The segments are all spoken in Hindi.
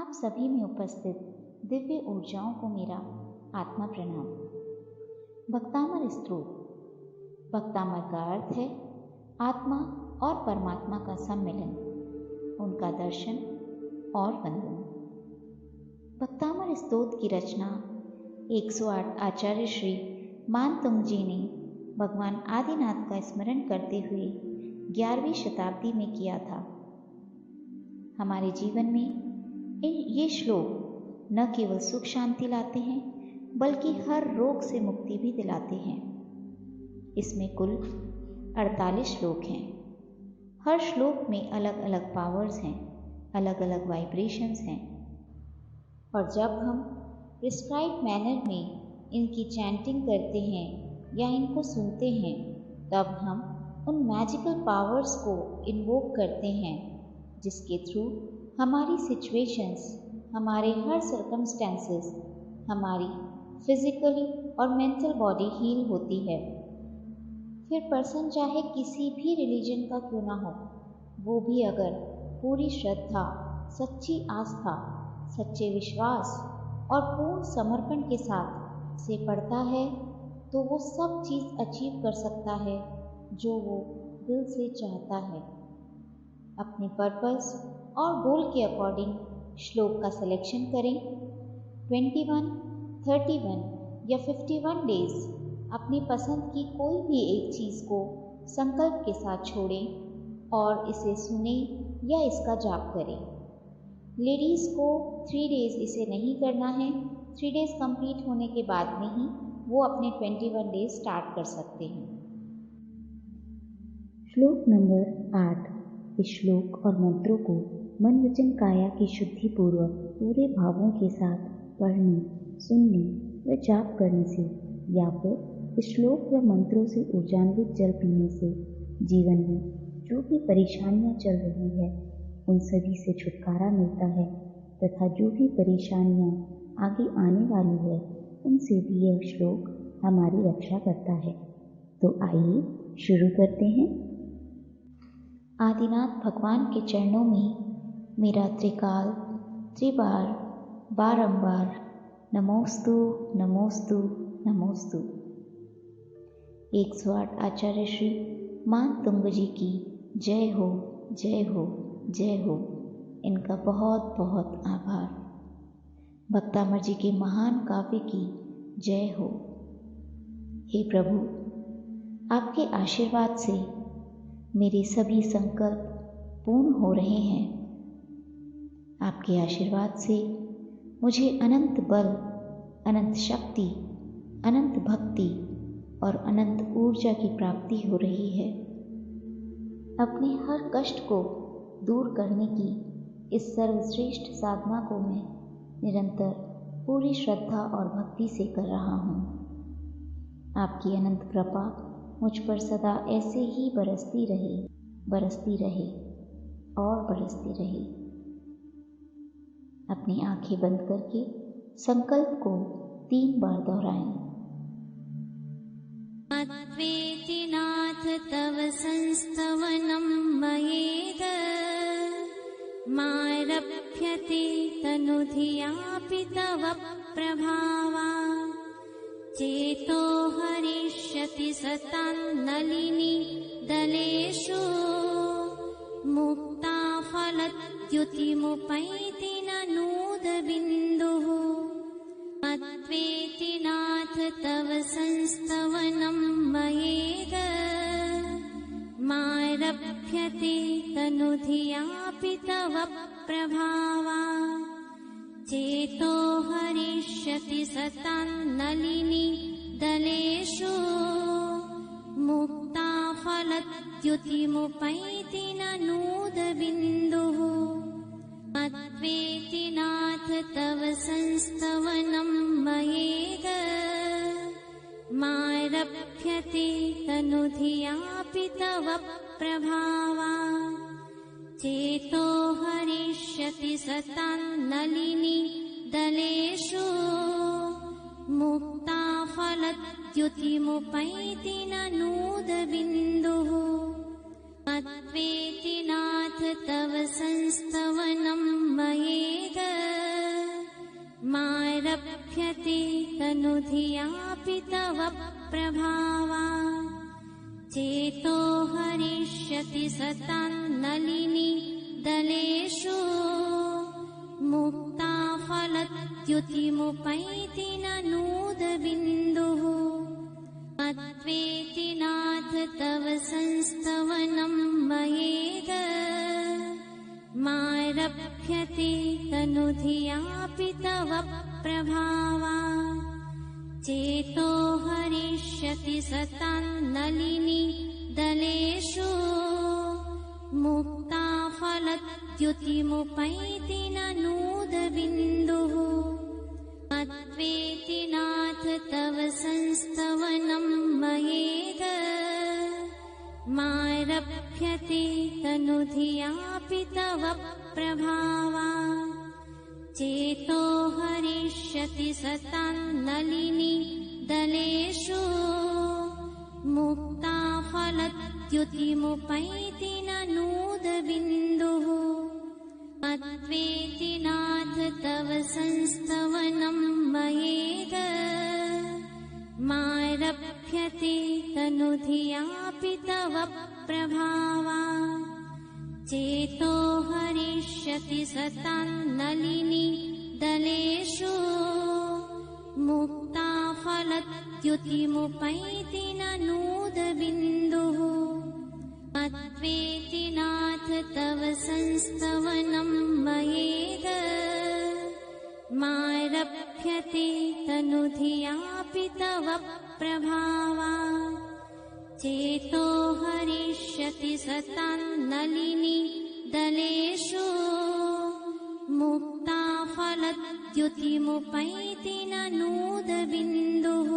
आप सभी में उपस्थित दिव्य ऊर्जाओं को मेरा आत्मा प्रणाम। भक्तामर स्तोत्र। भक्तामर का अर्थ है आत्मा और परमात्मा का सम्मिलन, उनका दर्शन और वंदन। भक्तामर स्तोत्र की रचना 108 आचार्य श्री मानतुंग जी ने भगवान आदिनाथ का स्मरण करते हुए 11वीं शताब्दी में किया था। हमारे जीवन में ये श्लोक न केवल सुख शांति लाते हैं बल्कि हर रोग से मुक्ति भी दिलाते हैं। इसमें कुल 48 श्लोक हैं। हर श्लोक में अलग अलग पावर्स हैं, अलग अलग वाइब्रेशंस हैं, और जब हम प्रिस्क्राइब मैनर में इनकी चैंटिंग करते हैं या इनको सुनते हैं तब हम उन मैजिकल पावर्स को इन्वोक करते हैं जिसके थ्रू हमारी सिचुएशंस, हमारे हर सर्कमस्टेंसेस, हमारी फिजिकली और मेंटल बॉडी हील होती है। फिर पर्सन चाहे किसी भी रिलीजन का क्यों ना हो, वो भी अगर पूरी श्रद्धा, सच्ची आस्था, सच्चे विश्वास और पूर्ण समर्पण के साथ से पढ़ता है तो वो सब चीज़ अचीव कर सकता है जो वो दिल से चाहता है। अपने पर्पस और गोल के अकॉर्डिंग श्लोक का सिलेक्शन करें। 21, 31 या 51 डेज अपनी पसंद की कोई भी एक चीज़ को संकल्प के साथ छोड़ें और इसे सुने या इसका जाप करें। लेडीज़ को 3 डेज इसे नहीं करना है। 3 डेज कंप्लीट होने के बाद में ही वो अपने 21 डेज स्टार्ट कर सकते हैं। श्लोक नंबर 8। इस श्लोक और मंत्रों को मन वचन काया की शुद्धि पूर्वक पूरे भावों के साथ पढ़ने, सुनने व जाप करने से या फिर इस श्लोक व मंत्रों से ऊर्जान्वित जल पीने से जीवन में जो भी परेशानियां चल रही है उन सभी से छुटकारा मिलता है तथा जो भी परेशानियां आगे आने वाली है उनसे भी यह श्लोक हमारी रक्षा करता है। तो आइए शुरू करते हैं। आदिनाथ भगवान के चरणों में मेरा त्रिकाल त्रिबार बारंबार नमोस्तु नमोस्तु नमोस्तु। 108 आचार्य श्री मानतुंग जी की जय हो जय हो जय हो। इनका बहुत बहुत आभार। भक्तामर जी के महान काव्य की जय हो। हे प्रभु, आपके आशीर्वाद से मेरे सभी संकल्प पूर्ण हो रहे हैं। आपके आशीर्वाद से मुझे अनंत बल, अनंत शक्ति, अनंत भक्ति और अनंत ऊर्जा की प्राप्ति हो रही है। अपने हर कष्ट को दूर करने की इस सर्वश्रेष्ठ साधना को मैं निरंतर पूरी श्रद्धा और भक्ति से कर रहा हूँ। आपकी अनंत कृपा मुझ पर सदा ऐसे ही बरसती रहे और बरसती रहे। अपनी आंखें बंद करके संकल्प को 3 बार दोहराएं। मत्वेति नाथ तव संस्तवनं मयेद मारभ्यते तनुधियापि तव प्रभावा चेतो हरिष्यति सतां नलिनी दलेषु मुक्ता फलद्युतिमुपैति नूदबिन्दुः मत्वेति नाथ तव संस्तवनं मयेद मारभ्यते तनुधियापि तव प्रभावा चेतो हरिष्यति सतां नलिनी दलेषु मुक्ता फलद्युतिमुपैति नूदबिन्दुः मत्वेति नाथ तव संस्तवनं मयेद मारभ्यते तनुधियापि तव प्रभावा चेतो हरिष्यति सतां नलिनी दलेषु मुक्ता फलद्युतिमुपैति नूदबिन्दुः मत्वेति नाथ तव संस्तवनं मयेद मारभ्यते तनुधियापि तव प्रभावात् चेतो हरिष्यति सतां नलिनी दलेषु मुक्ता फलद्युतिमुपैति ननूदबिन्दुः अद्वेति नाथ तव संस्तवनं मयेद मारभ्यते तनुधियापि तव प्रभावात् चेतो हरिष्यति सतां नलिनी दलेषु मुक्ता फलद्युतिमुपैति ननूदबिन्दुः अद्वेति नाथ तव संस्तवनं मयेद मारभ्यते तनुधियापि तव प्रभावात् चेतो हरिष्यति सतां नलिनी दलेषु मुक्ता फलद्युतिमुपैति ननूदबिन्दुः अद्वेति नाथ तव संस्तवनं मयेद मारभ्यते तनुधियापि तव प्रभावात् चेतो हरिष्यति सतां नलिनी दलेषु मुक्ता फलद्युतिमुपैति ननूदबिन्दुः अद्वेति नाथ तव संस्तवनं मयेद मारभ्यते तनुधियापि तव प्रभावात् चेतो हरिष्यति सतां नलिनी दलेषु मुक्ता फलद्युतिमुपैति ननूदबिन्दुः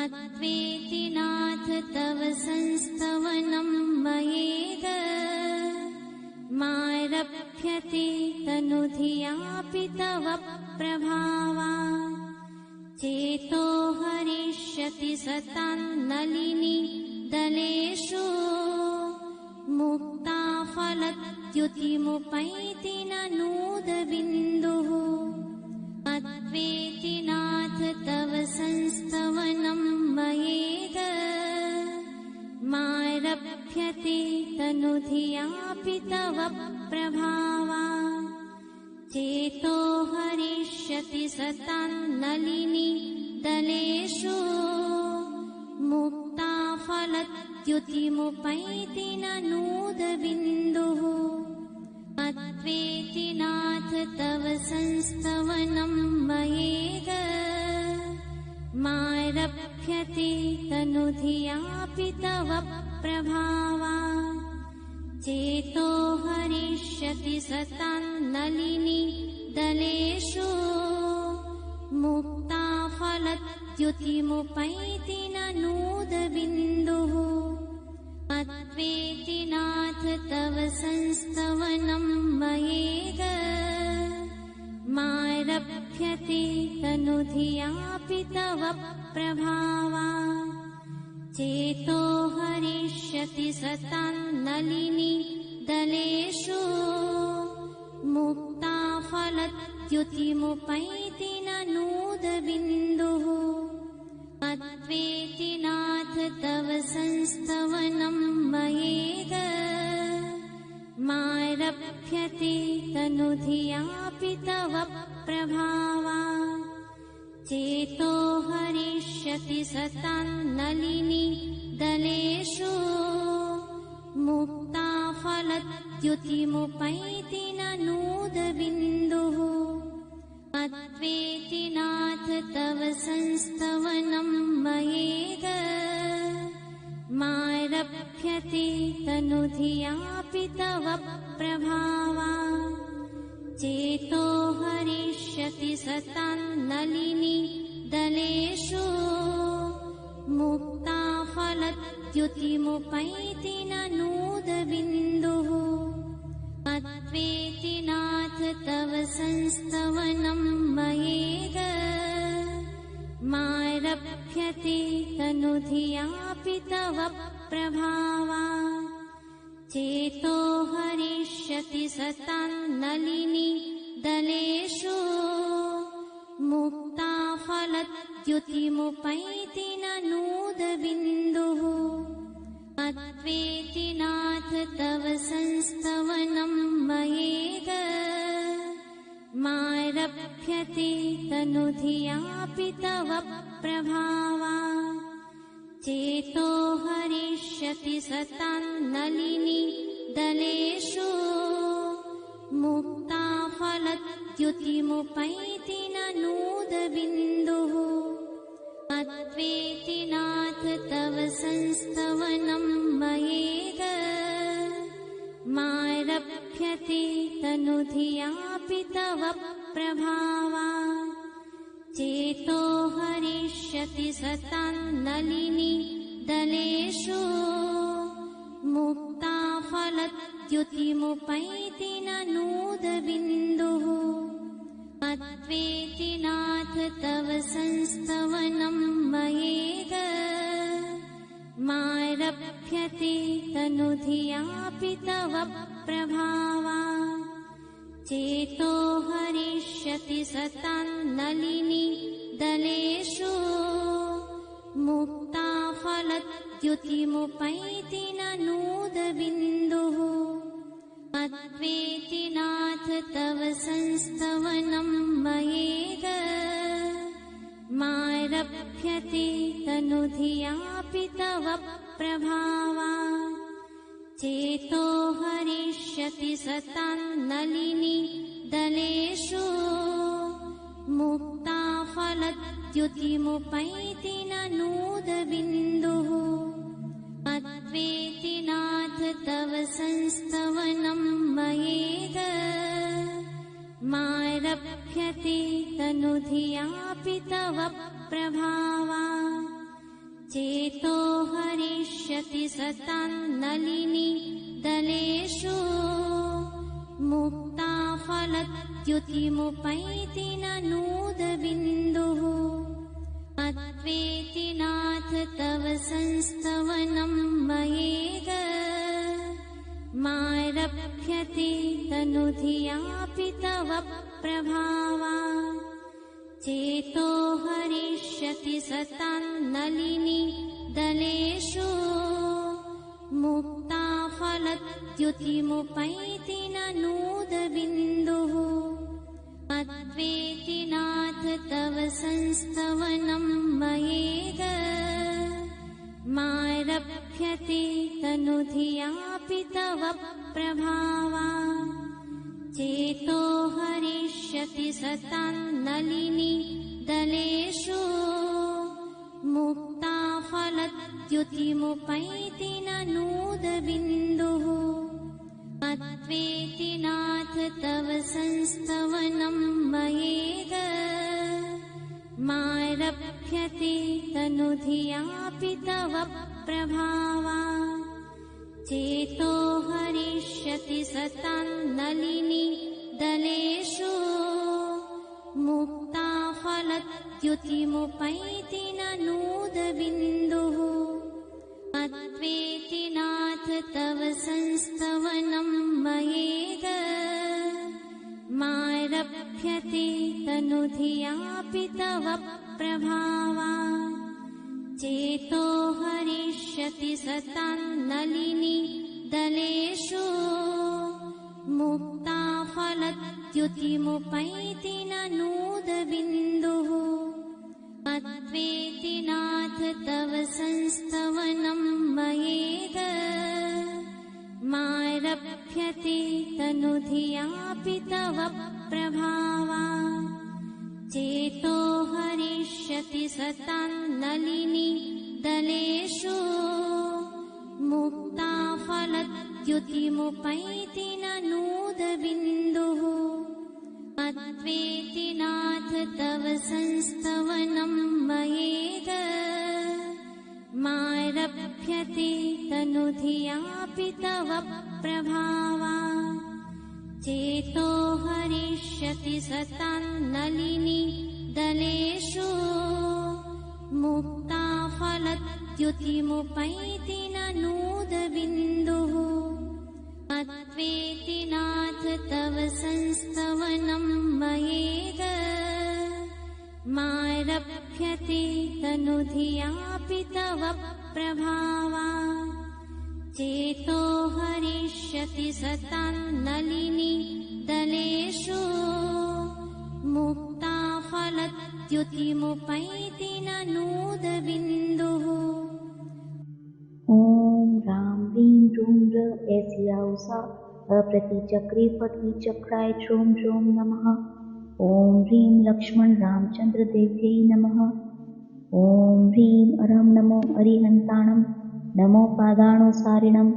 अद्वेति नाथ तव संस्तवनं मयेद मारभ्यते तनुधियापि तव प्रभावात् चेतो हरिष्यति सतां नलिनी दलेषु मुक्ता फलद्युतिमुपैति ननूदबिन्दुः अद्वेति नाथ तव संस्तवनं मयेद मारभ्यते तनुधियापि तव प्रभावात् चेतो हरिष्यति सतां नलिनी दलेषु मुक्ता फलद्युतिमुपैति ननूदबिन्दुः अद्वेति नाथ तव संस्तवनं मयेद मारभ्यते तनुधियापि तव प्रभावात् चेतो हरिष्यति सतां नलिनी दलेषु मुक्ता फलद्युतिमुपैति ननूदबिन्दुः अद्वेति नाथ तव संस्तवनं मयेद मारभ्यते तनुधियापि तव प्रभावात् चेतो हरिष्यति सतां नलिनी दलेषु मुक्ता फलद्युतिमुपैति ननूदबिन्दुः अद्वेति नाथ तव संस्तवनं मयेद मारभ्यते तनुधियापि तव प्रभावात् चेतो हरिष्यति सतां नलिनी दलेषु मुक्ता फलद्युतिमुपैति ननूदबिन्दुः अद्वेति नाथ तव संस्तवनं मयेद मारभ्यते तनुधियापि तव प्रभावात् चेतो हरिष्यति सतां नलिनी दलेषु मुक्ता फलद्युतिमुपैति ननूदबिन्दुः अद्वेति नाथ तव संस्तवनं मयेद मारभ्यते तनुधियापि तव प्रभावात् चेतो हरिष्यति सतां नलिनी दलेषु मुक्ताफलद्युतिमुपैति ननूदबिन्दुः अद्वेति नाथ तव संस्तवनं मयेद मारभ्यते तनुधियापि तव प्रभावात् चेतो हरिष्यति सतान्नलिनी दलेषु मुक्ताफलद्युतिमुपैति ननूदबिन्दुः अद्वेति नाथ तव संस्तवनं मयेद मारभ्यते तनुधियापि तव प्रभावात् चेतो हरिष्यति सतान्नलिनी दलेषु मुक्ताफलद्युतिमुपैति ननूदबिन्दुः अद्वेति नाथ तव संस्तवनं मयेद मारभ्यते तनुधियापि तव प्रभावात् चेतो हरिष्यति सतान्नलिनी दलेषु मुक्ताफलद्युतिमुपैति ननूदबिन्दुः अद्वेति नाथ तव संस्तवनं मयेद मारभ्यते तनुधियापि तव प्रभावात् चेतो हरिष्यति सतान्नलिनी दलेषु मुक्ताफलद्युतिमुपैति ननूदबिन्दुः अद्वेति नाथ तव संस्तवनं मयेद मारभ्यते तनुधियापि तव प्रभावात् चेतो हरिष्यति सतान्नलिनी दलेषु मुक्ताफलद्युतिमुपैति ननूदबिन्दुः अद्वेति नाथ तव संस्तवनं मयेद मारभ्यते तनुधियापि तव प्रभावात् चेतो हरिष्यति सतान्नलिनी दलेषु मुक्ताफलद्युतिमुपैति ननूदबिन्दुः अद्वेति नाथ तव संस्तवनं मयेद मारभ्यते तनुधियापि तव प्रभावात् चेतो हरिष्यति सतान्नलिनी दलेषु मुक्ताफलद्युतिमुपैति ननूदबिन्दुः अद्वेति नाथ तव संस्तवनं मयेद मारभ्यते तनुधियापि तव प्रभावात् चेतो हरिष्यति सतान्नलिनी दलेषु मुक्ताफलद्युतिमुपैति ननूदबिन्दुः अद्वेति नाथ तव संस्तवनं मयेद मारभ्यते तनुधियापि तव प्रभावात् चेतो हरिष्यति सतान्नलिनी दलेषु मुक्ताफलद्युतिमुपैति ननूदबिन्दुः अद्वेति नाथ तव संस्तवनं मयेद मारभ्यते तनुधियापि तव प्रभावात् चेतो हरिष्यति सतान्नलिनी दलेषु मुक्ताफलद्युतिमुपैति ननूदबिन्दुः अद्वेति नाथ तव संस्तवनं मयेद मारभ्यते तनुधियापि तव प्रभावात् चेतो हरिष्यति सतान्नलिनी दलेषु मुक्ताफलद्युतिमुपैति ननूदबिन्दुः अद्वेति नाथ तव संस्तवनं मयेद मारभ्यते तनुधियापि तव प्रभावात् चेतो हरिष्यति सतान्नलिनी दलेषु मुक्ता फलद्युतिमुपैति ननूदबिन्दुः। ओम राम ह्रीं ह्रूं ह्र ऐसी आउसा अप्रतिचक्री पटी चक्राय ह्रों ह्रों नमः। ओम ह्रीं लक्ष्मण रामचंद्र देव्यै नमः। ओम ह्रीं अरं नमो अरिहन्ताणं नमो पादानुसारिणं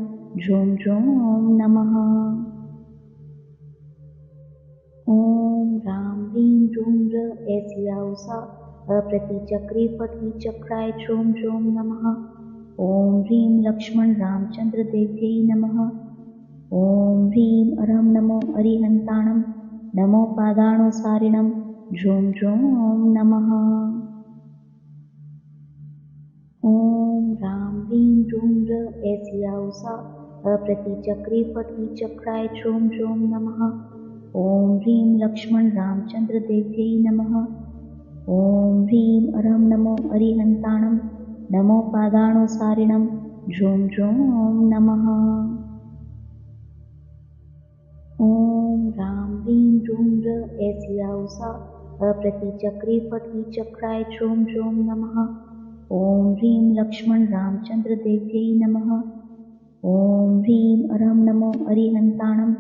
ह्रों ह्रों नमः। ओम राम ह्रीं ह्रूं ह्र ऐसी आउसा अप्रतिचक्री पटी चक्राय ह्रों ह्रों नमः। ओम ह्रीं लक्ष्मण रामचंद्र देव्यै नमः। ओम ह्रीं अरं नमो अरिहन्ताणं नमो पादानुसारिणं ह्रों ह्रों नमः। ओम राम ह्रीं ह्रूं ह्र ऐसी आउसा अप्रतिचक्री पटी चक्राय ह्रों ह्रों नमः। ओम ह्रीं लक्ष्मण रामचंद्र देव्यै नमः। ओम ह्रीं अरं नमो अरिहन्ताणं नमो पादानुसारिणं ह्रों ह्रों नमः। ओम राम ह्रीं ह्रूं ह्र ऐसी आउसा अप्रतिचक्री पटी चक्राय ह्रों ह्रों नमः। ओम ह्रीं लक्ष्मण रामचंद्र देव्यै नमः। ओम ह्रीं अरं नमो अरिहन्ताणं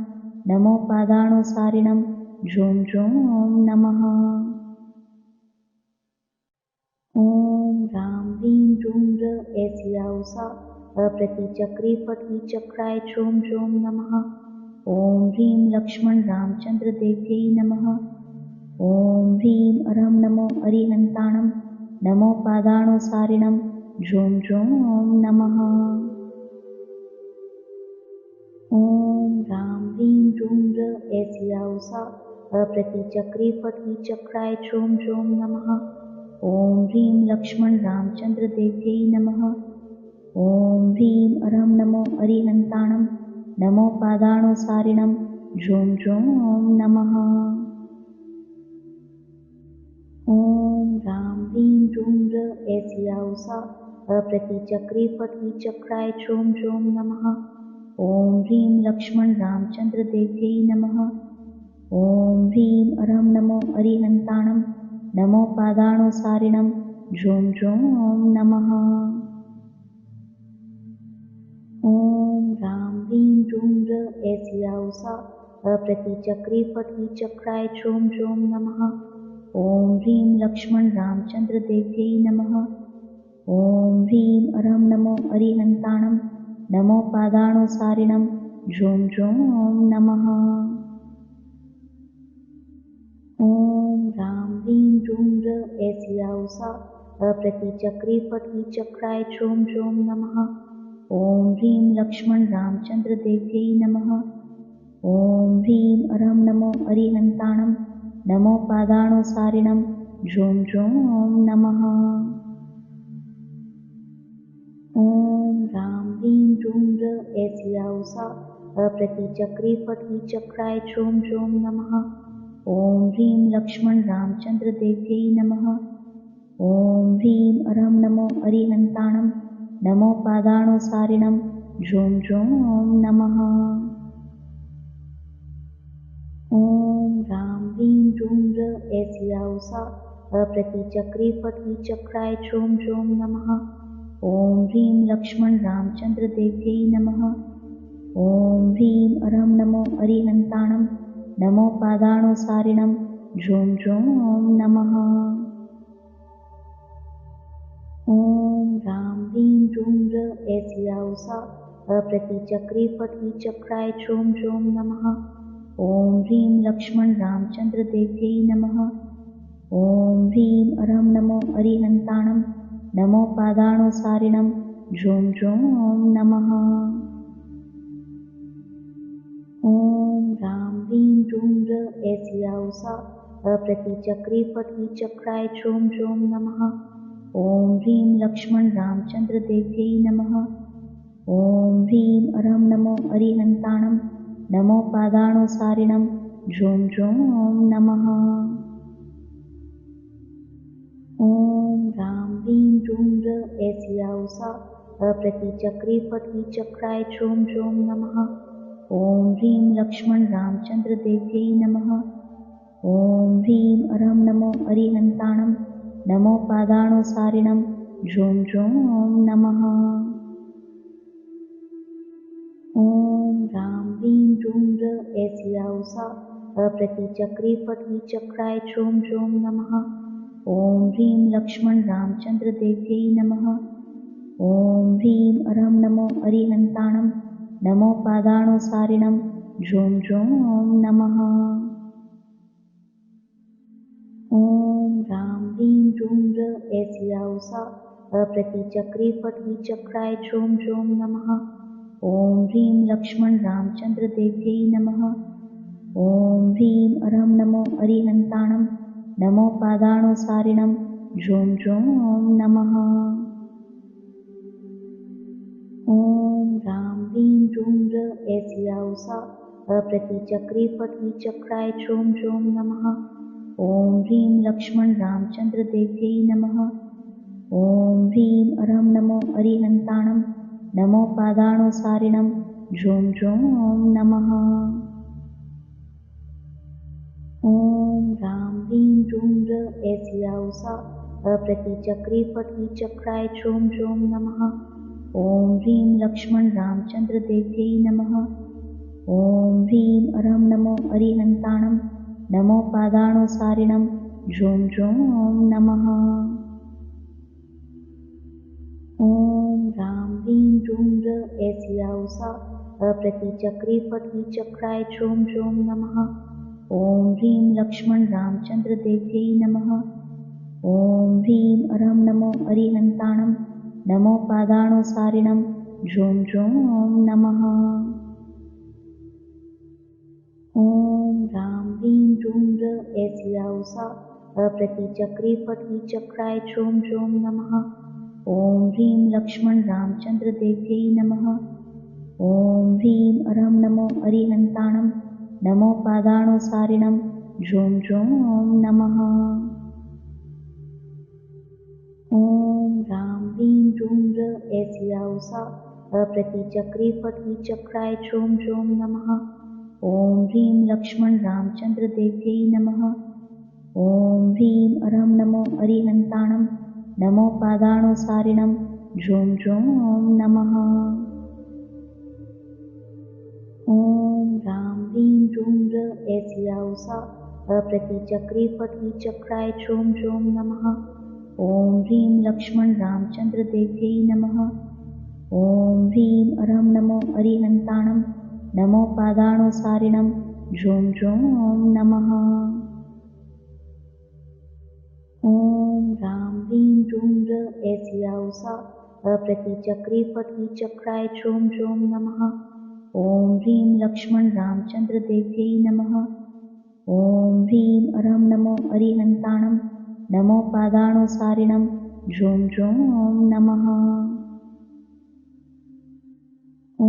नमो पादानुसारिणं ह्रों ह्रों नमः। ओम राम ह्रीं ह्रूं ह्र ऐसी आउसा अप्रतिचक्री पटी चक्राय ह्रों ह्रों नमः। ओम ह्रीं लक्ष्मण रामचंद्र देव्यै नमः। ओम ह्रीं अरं नमो अरिहन्ताणं नमो पादानुसारिणं ह्रों ह्रों नमः। ओम राम ह्रीं ह्रूं ह्र ऐसी आउसा अप्रतिचक्री पटी चक्राय ह्रों ह्रों नमः। ओम ह्रीं लक्ष्मण रामचंद्र देव्यै नमः। ओम ह्रीं अरं नमो अरिहन्ताणं नमो पादानुसारिणं ह्रों ह्रों नमः। ओम राम ह्रीं ह्रूं ह्र ऐसी आउसा अप्रतिचक्री पटी चक्राय ह्रों ह्रों नमः। ओम ह्रीं लक्ष्मण रामचंद्र देव्यै नमः। ओम ह्रीं अरं नमो अरिहन्ताणं नमो पादानुसारिणं ह्रों ह्रों नमः। ओम राम ह्रीं ह्रूं ह्र ऐसी आउसा अप्रतिचक्री पटी चक्राय ह्रों ह्रों नमः। ओम ह्रीं लक्ष्मण रामचंद्र देव्यै नमः। ओम ह्रीं अरं नमो अरिहन्ताणं नमो पादानुसारिणं ह्रों ह्रों नमः। ओम राम ह्रीं ह्रूं ह्र ऐसी आउसा अप्रतिचक्री पटी चक्राय ह्रों ह्रों नमः। ओम ह्रीं लक्ष्मण रामचंद्र देव्यै नमः। ओम ह्रीं अरं नमो अरिहन्ताणं नमो पादानुसारिणं ह्रों ह्रों नमः। ओम राम ह्रीं ह्रूं ह्र ऐसी आउसा अप्रतिचक्री पटी चक्राय ह्रों ह्रों नमः। ओम ह्रीं लक्ष्मण रामचंद्र देव्यै नमः। ओम ह्रीं अरं नमो अरिहन्ताणं नमो पादानुसारिणं ह्रों ह्रों नमः। ओम राम ह्रीं ह्रूं ह्र ऐसी आउसा अप्रतिचक्री पटी चक्राय ह्रों ह्रों नमः। ओम ह्रीं लक्ष्मण रामचंद्र देव्यै नमः। ओम ह्रीं अरं नमो अरिहन्ताणं नमो पादानुसारिणं ह्रों ह्रों नमः। ओम राम ह्रीं ह्रूं ह्र ऐसी आउसा अप्रतिचक्री पटी चक्राय ह्रों ह्रों नमः। ओम ह्रीं लक्ष्मण रामचंद्र देव्यै नमः। ओम ह्रीं अरं नमो अरिहन्ताणं नमो पादानुसारिणं ह्रों ह्रों नमः। ओम राम ह्रीं ह्रूं ह्र ऐसी आउसा अप्रतिचक्री पटी चक्राय ह्रों ह्रों नमः। ओम ह्रीं लक्ष्मण रामचंद्र देव्यै नमः। ओम ह्रीं अरं नमो अरिहन्ताणं नमो पादानुसारिणं ह्रों ह्रों नमः। ॐ ह्रां ह्रीं ह्रूं ऐसिया उषा अप्रतिचक्री फटी चक्राय ह्रूं ह्रूं नमः। ॐ ह्रीं लक्ष्मण रामचंद्र देव्यै नमः। ॐ ह्रीं अरं नमो अरिहन्ताणं नमो पादानुसारिणं ह्रूं ह्रूं नमः। ॐ ह्रां ह्रीं ह्रूं ऐसिया उषा अप्रतिचक्री फटी चक्राय ह्रूं ह्रूं नमः। ॐ ह्रीं लक्ष्मण रामचंद्र देव्यै नमः। ॐ ह्रीं अरं नमो अरिहन्ताणं नमो पादानुसारिणं ह्रूं ह्रूं नमः। ॐ ह्रां ह्रीं ह्रूं ऐसिया उषा अप्रतिचक्री फटी चक्राय ह्रूं ह्रूं नमः। ॐ ह्रीं लक्ष्मण रामचंद्र देव्यै नमः। ॐ ह्रीं अरं नमो अरिहन्ताणं नमो पादानुसारिणं ह्रूं ह्रूं नमः। ॐ ह्रां ह्रीं ह्रूं ऐसिया उषा अप्रतिचक्री फटी चक्राय ह्रूं ह्रूं नमः। ॐ ह्रीं लक्ष्मण रामचंद्र देव्यै नमः। ॐ ह्रीं अरं नमो अरिहन्ताणं नमो पादानुसारिणं ह्रूं ह्रूं नमः। ॐ ह्रां ह्रीं ह्रूं ऐसिया उषा अप्रतिचक्री फटी चक्राय ह्रूं ह्रूं नमः। ॐ ह्रीं लक्ष्मण रामचंद्र देव्यै नमः। ॐ ह्रीं अरं नमो अरिहन्ताणं नमो पादानुसारिणं ह्रूं ह्रूं नमः। ॐ ह्रां ह्रीं ह्रूं ऐसिया उषा अप्रतिचक्री फटी चक्राय ह्रूं ह्रूं नमः। ॐ ह्रीं लक्ष्मण रामचंद्र देव्यै नमः। ॐ ह्रीं अरं नमो अरिहन्ताणं नमो पादानुसारिणं ह्रूं ह्रूं नमः। ॐ ह्रां ह्रीं ह्रूं ऐसिया उषा अप्रतिचक्री फटी चक्राय ह्रूं ह्रूं नमः। ॐ ह्रीं लक्ष्मण रामचंद्र देव्यै नमः। ॐ ह्रीं अरं नमो अरिहन्ताणं नमो पादानुसारिणं ह्रूं ह्रूं नमः। ॐ ह्रां ह्रीं ह्रूं ऐसिया उषा अप्रतिचक्री फटी चक्राय ह्रूं ह्रूं नमः। ॐ ह्रीं लक्ष्मण रामचंद्र देव्यै नमः। ॐ ह्रीं अरं नमो अरिहन्ताणं नमो पादानुसारिणं ह्रूं ह्रूं नमः। ॐ ह्रां ह्रीं ह्रूं ऐसिया उषा अप्रतिचक्री फटी चक्राय ह्रूं ह्रूं नमः। ॐ ह्रीं लक्ष्मण रामचंद्र देव्यै नमः। ॐ ह्रीं अरं नमो अरिहन्ताणं नमो पादानुसारिणं ह्रूं ह्रूं नमः। ॐ ह्रां ह्रीं ह्रूं ऐसिया उषा अप्रतिचक्री फटी चक्राय ह्रूं ह्रूं नमः। ॐ ह्रीं लक्ष्मण रामचंद्र देव्यै नमः। ॐ ह्रीं अरं नमो अरिहन्ताणं नमो पादानुसारिणं ह्रूं ह्रूं नमः। ॐ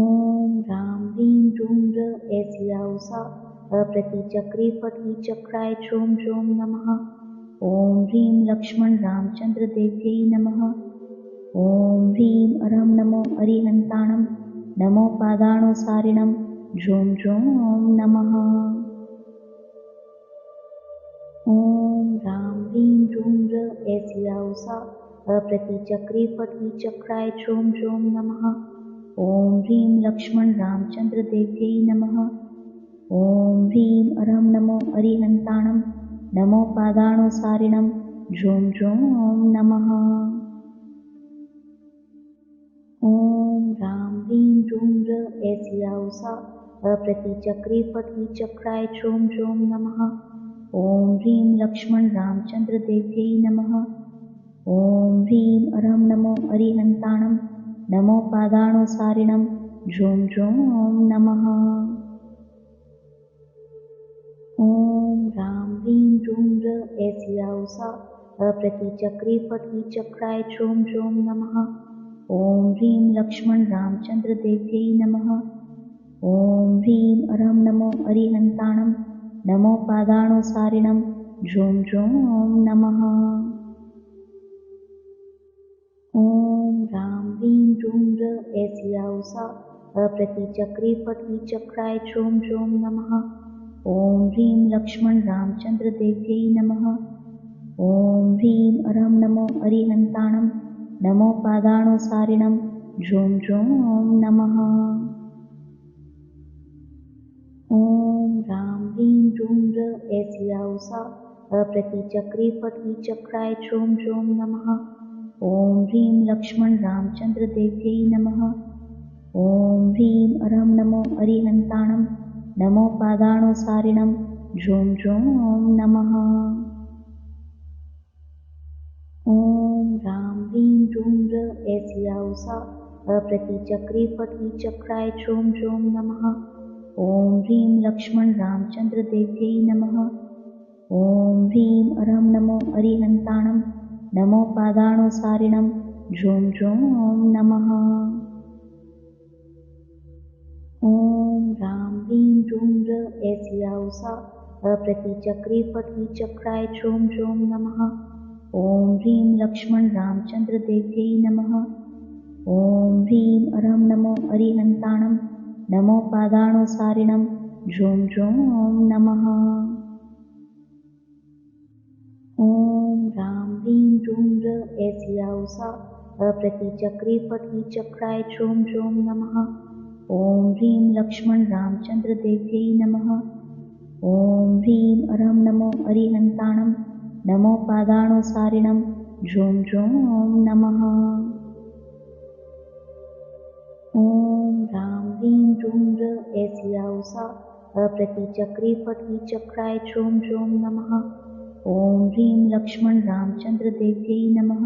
ह्रां ह्रीं ह्रूं ऐसिया उषा अप्रतिचक्री फटी चक्राय ह्रूं ह्रूं नमः। ॐ ह्रीं लक्ष्मण रामचंद्र देव्यै नमः। ॐ ह्रीं अरं नमो अरिहन्ताणं नमो पादानुसारिणं ह्रूं ह्रूं नमः। ॐ ह्रां ह्रीं ह्रूं ऐसिया उषा अप्रतिचक्री फटी चक्राय ह्रूं ह्रूं नमः। ॐ ह्रीं लक्ष्मण रामचंद्र देव्यै नमः। ॐ ह्रीं अरं नमो अरिहन्ताणं नमो पादानुसारिणं ह्रूं ह्रूं नमः। ॐ ह्रां ह्रीं ह्रूं ऐसिया उषा अप्रतिचक्री फटी चक्राय ह्रूं ह्रूं नमः। ॐ ह्रीं लक्ष्मण रामचंद्र देव्यै नमः। ॐ ह्रीं अरं नमो अरिहन्ताणं नमो पादानुसारिणं ह्रूं ह्रूं नमः। ॐ ह्रां ह्रीं ह्रूं ऐसिया उषा अप्रतिचक्री फटी चक्राय ह्रूं ह्रूं नमः। ॐ ह्रीं लक्ष्मण रामचंद्र देव्यै नमः। ॐ ह्रीं अरं नमो अरिहन्ताणं नमो पादानुसारिणं ह्रूं ह्रूं नमः। ॐ ह्रां ह्रीं ह्रूं ह्र ऐसी औसा अप्रतिचक्री पटवी चक्राय ह्रूं ह्रूं नमः। ॐ ह्रीं लक्ष्मण रामचंद्र देव्यै नमः। ॐ ह्रीं अरं नमो अरिहन्ताणं नमो पादाणुसारिणं ह्रूं ह्रूं नमः। ॐ ह्रां ह्रीं ह्रूं ह्र ऐसी औसा अप्रतिचक्री पटवी चक्राय ह्रूं ह्रूं नमः। ॐ ह्रीं लक्ष्मण रामचंद्र देव्यै नमः। ॐ ह्रीं अरं नमो अरिहन्ताणं नमो पादाणुसारिणं ह्रूं ह्रूं नमः। ॐ ह्रां ह्रीं ह्रूं ह्र ऐसी औसा अप्रतिचक्री पटवी चक्राय ह्रूं ह्रूं नमः। ॐ ह्रीं लक्ष्मण रामचंद्र देव्यै नमः। ॐ ह्रीं अरं नमो अरिहन्ताणं नमो पादाणुसारिणं ह्रूं ह्रूं नमः। ॐ ह्रां ह्रीं ह्रूं ह्र ऐसी औसा अप्रतिचक्री पटवी चक्राय ह्रूं ह्रूं नमः। ॐ ह्रीं लक्ष्मण रामचंद्र देव्यै नमः। ॐ ह्रीं अरं नमो अरिहन्ताणं नमो पादाणुसारिणं ह्रूं ह्रूं नमः। ॐ ह्रां ह्रीं ह्रूं ह्र ऐसी औसा अप्रतिचक्री पटवी चक्राय ह्रूं ह्रूं नमः। ॐ ह्रीं लक्ष्मण रामचंद्र देव्यै नमः। ॐ ह्रीं अरं नमो अरिहन्ताणं नमो पादाणुसारिणं ह्रूं ह्रूं नमः। ॐ ह्रां ह्रीं ह्रूं ह्र ऐसी औसा अप्रतिचक्री पटवी चक्राय ह्रूं ह्रूं नमः। ॐ ह्रीं लक्ष्मण रामचंद्र देव्यै नमः।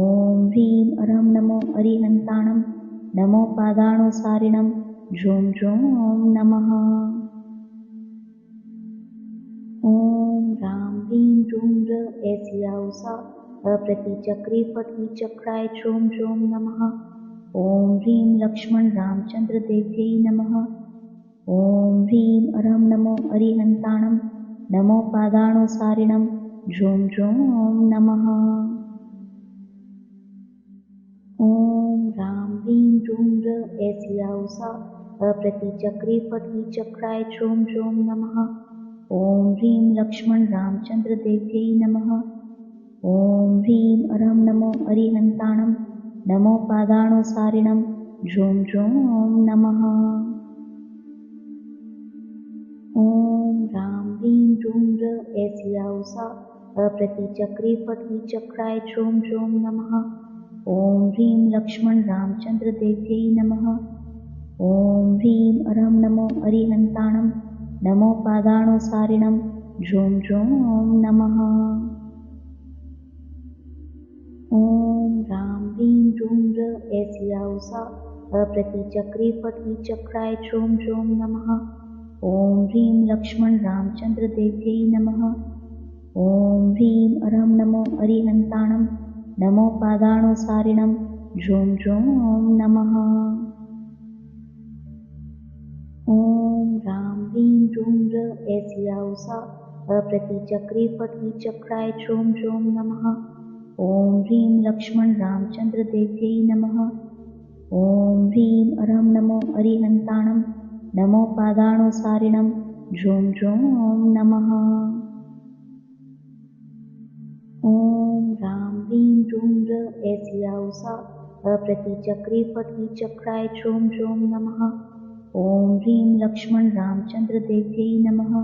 ॐ ह्रीं अरं नमो अरिहन्ताणं नमो पादाणुसारिणं ह्रूं ह्रूं नमः। ॐ ह्रां ह्रीं ह्रूं ह्र ऐसी औसा अप्रतिचक्री पटवी चक्राय ह्रूं ह्रूं नमः। ॐ ह्रीं लक्ष्मण रामचंद्र देव्यै नमः। ॐ ह्रीं अरं नमो अरिहन्ताणं नमो पादाणुसारिणं ह्रूं ह्रूं नमः। ॐ ह्रां ह्रीं ह्रूं ह्र ऐसी औसा अप्रतिचक्री पटवी चक्राय ह्रूं ह्रूं नमः। ॐ ह्रीं लक्ष्मण रामचंद्र देव्यै नमः। ॐ ह्रीं अरं नमो अरिहन्ताणं नमो पादाणुसारिणं ह्रूं ह्रूं नमः। ॐ ह्रां ह्रीं ह्रूं ह्र ऐसी औसा अप्रतिचक्री पटवी चक्राय ह्रूं ह्रूं नमः। ॐ ह्रीं लक्ष्मण रामचंद्र देव्यै नमः। ॐ ह्रीं अरं नमो अरिहन्ताणं नमो पादाणुसारिणं ह्रूं ह्रूं नमः। ॐ ह्रां ह्रीं ह्रूं ह्र ऐसी औसा अप्रतिचक्री पटवी चक्राय ह्रूं ह्रूं नमः। ॐ ह्रीं लक्ष्मण रामचंद्र देव्यै नमः। ॐ ह्रीं अरं नमो अरिहन्ताणं नमो पादाणुसारिणं ह्रूं ह्रूं नमः। ॐ ह्रां ह्रीं ह्रूं ह्र ऐसी औसा अप्रतिचक्री पटवी चक्राय ह्रूं ह्रूं नमः। ॐ ह्रीं लक्ष्मण रामचंद्र देव्यै नमः। ॐ ह्रीं अरं नमो अरिहन्ताणं नमो पादाणुसारिणं ह्रूं ह्रूं नमः। ॐ ह्रां ह्रीं ह्रूं ह्र ऐसी औसा अप्रतिचक्री पटवी चक्राय ह्रूं ह्रूं नमः। ॐ ह्रीं लक्ष्मण रामचंद्र देव्यै नमः।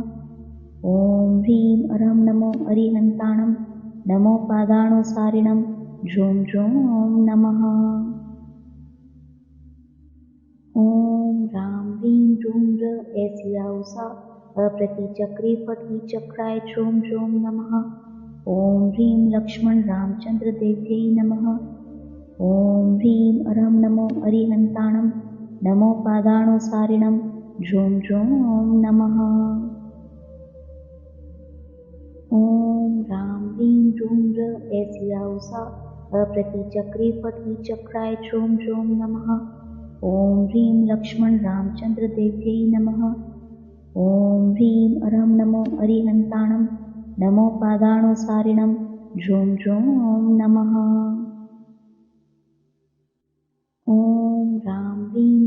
ॐ ह्रीं अरं नमो अरिहन्ताणं नमो पादाणुसारिणं ह्रूं ह्रूं नमः। ॐ ह्रां ह्रीं ह्रूं ह्र ऐसी औसा अप्रतिचक्री पटवी चक्राय ह्रूं ह्रूं नमः। ॐ ह्रीं लक्ष्मण रामचंद्र देव्यै नमः। ॐ ह्रीं अरं नमो अरिहन्ताणं नमो पादाणुसारिणं ह्रूं ह्रूं नमः। ॐ ह्रां ह्रीं ह्रूं ह्र ऐसी औसा अप्रतिचक्री पटवी चक्राय ह्रूं ह्रूं नमः। ॐ ह्रीं लक्ष्मण रामचंद्र देव्यै नमः। ॐ ह्रीं अरं नमो अरिहन्ताणं नमो पादाणुसारिणं ह्रूं ह्रूं नमः।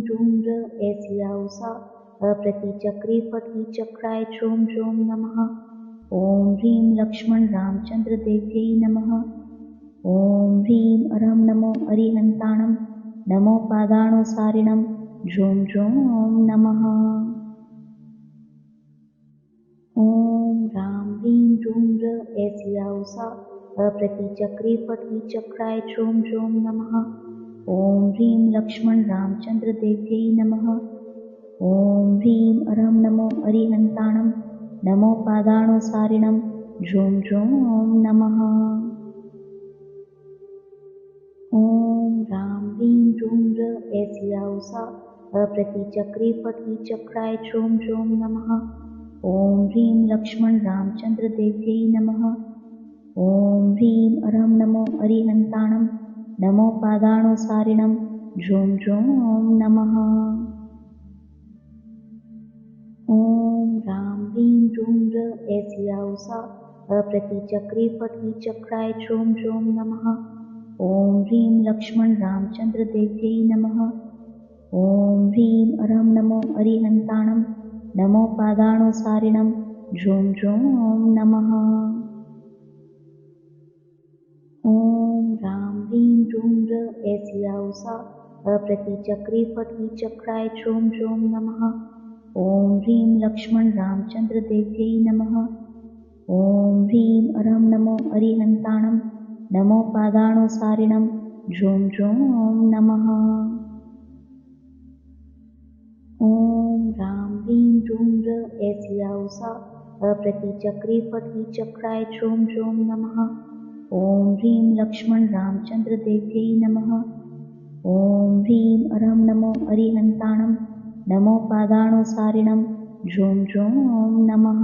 ह्रीं र ऐसिया उषा अप्रतिचक्री फटी चक्राय ह्रों ह्रों नमः। ॐ ह्रीं लक्ष्मण रामचंद्र देव्यै नमः। ॐ ह्रीं अरं नमो अरिहन्ताणं नमो पादानुसारिणं ह्रों ह्रों नमः। ॐ रां ह्रीं ह्रूं र ऐसिया उषा अप्रतिचक्री फटी चक्राय ह्रों ह्रों नमः। ॐ ह्रीं लक्ष्मण रामचंद्र देव्यै नमः। ॐ ह्रीं अरं नमो अरिहन्ताणं नमो पादानुसारिणं ह्रों ह्रों नमः। ॐ रां ह्रीं ह्रूं र ऐसिया उषा अप्रतिचक्री फटी चक्राय ह्रों ह्रों नमः। ॐ ह्रीं लक्ष्मण रामचंद्र देव्यै नमः। ॐ ह्रीं अरं नमो अरिहन्ताणं नमो पादानुसारिणं ह्रों ह्रों नमः। ॐ रां ह्रीं ह्रूं र ऐसिया उषा अप्रतिचक्री फटी चक्राय ह्रों ह्रों नमः। ॐ ह्रीं लक्ष्मण रामचंद्र देव्यै नमः। ॐ ह्रीं अरं नमो अरिहन्ताणं नमो पादानुसारिणं ह्रों ह्रों नमः। ॐ रां ह्रीं ह्रूं र ऐसिया उषा अप्रतिचक्री फटी चक्राय ह्रों ह्रों नमः। ॐ ह्रीं लक्ष्मण रामचंद्र देव्यै नमः। ॐ ह्रीं अरं नमो अरिहन्ताणं नमो पादानुसारिणं ह्रों ह्रों नमः। ॐ रां ह्रीं ह्रूं र ऐसिया उषा अप्रतिचक्री फटी चक्राय ह्रों ह्रों नमः। ॐ ह्रीं लक्ष्मण रामचंद्र देव्यै नमः। ॐ ह्रीं अरं नमो अरिहन्ताणं नमो पादानुसारिणं ह्रों ह्रों नमः।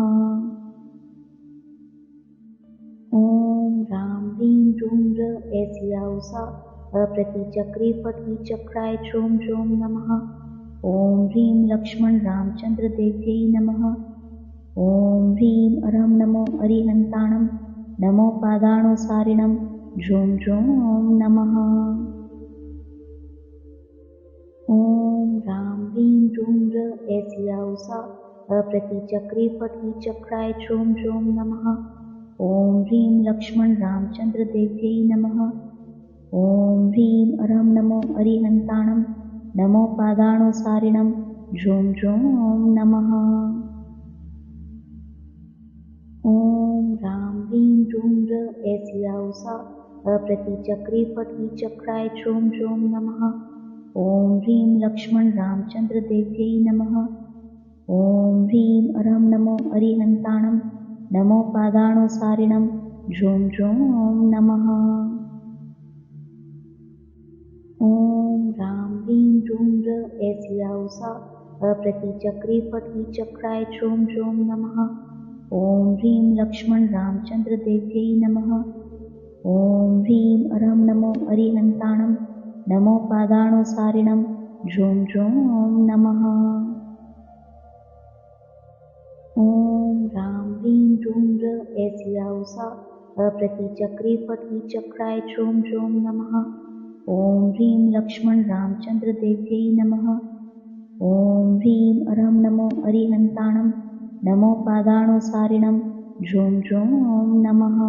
ॐ रां ह्रीं ह्रूं र ऐसिया उषा अप्रतिचक्री फटी चक्राय ह्रों ह्रों नमः। ॐ ह्रीं लक्ष्मण रामचंद्र देव्यै नमः। ॐ ह्रीं अरं नमो अरिहन्ताणं नमो पादानुसारिणं ह्रों ह्रों नमः। ॐ रां ह्रीं ह्रूं र ऐसिया उषा अप्रतिचक्री फटी चक्राय ह्रों ह्रों नमः। ॐ ह्रीं लक्ष्मण रामचंद्र देव्यै नमः। ॐ ह्रीं अरं नमो अरिहन्ताणं नमो पादानुसारिणं ह्रों ह्रों नमः। ॐ रां ह्रीं ह्रूं र ऐसिया उषा अप्रतिचक्री फटी चक्राय ह्रों ह्रों नमः। ॐ ह्रीं लक्ष्मण रामचंद्र देव्यै नमः। ॐ ह्रीं अरं नमो अरिहन्ताणं नमो पादानुसारिणं ह्रों ह्रों नमः। ॐ रां ह्रीं ह्रूं र ऐसिया उषा अप्रतिचक्री फटी चक्राय ह्रों ह्रों नमः। ॐ ह्रीं लक्ष्मण रामचंद्र देव्यै नमः। ॐ ह्रीं अरं नमो अरिहन्ताणं नमो पादानुसारिणं ह्रों ह्रों नमः। ॐ रां ह्रीं ह्रूं र ऐसिया उषा अप्रतिचक्री फटी चक्राय ह्रों ह्रों नमः। ॐ ह्रीं लक्ष्मण रामचंद्र देव्यै नमः। ॐ ह्रीं अरं नमो अरिहन्ताणं नमो पादानुसारिणं ह्रों ह्रों नमः।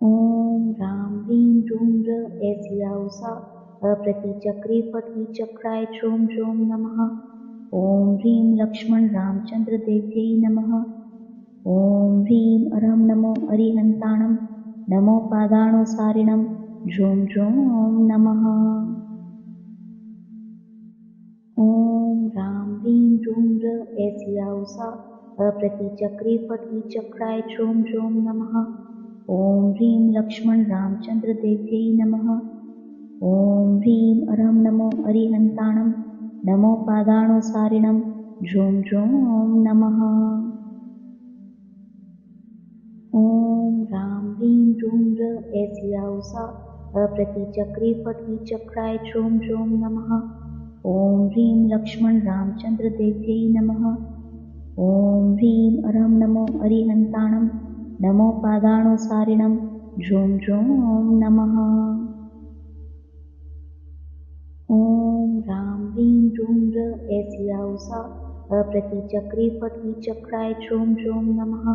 ॐ रां ह्रीं ह्रूं र ऐसिया उषा अप्रतिचक्री फटी चक्राय ह्रों ह्रों नमः। ॐ ह्रीं लक्ष्मण रामचंद्र देव्यै नमः। ॐ ह्रीं अरं नमो अरिहन्ताणं नमो पादानुसारिणं ह्रों ह्रों नमः। ॐ रां ह्रीं ह्रूं र ऐसिया उषा अप्रतिचक्री फटी चक्राय ह्रों ह्रों नमः। ॐ ह्रीं लक्ष्मण रामचंद्र देव्यै नमः। ॐ ह्रीं अरं नमो अरिहन्ताणं नमो पादानुसारिणं ह्रों ह्रों नमः। ॐ रां ह्रीं ह्रूं र ऐसिया उषा अप्रतिचक्री फटी चक्राय ह्रों ह्रों नमः। ॐ ह्रीं लक्ष्मण रामचंद्र देव्यै नमः। ॐ ह्रीं अरं नमो अरिहन्ताणं नमो पादानुसारिणं ह्रों ह्रों नमः। ऐसिया उषा अप्रतिचक्री पटवी चक्राय ह्रों ह्रों नमः।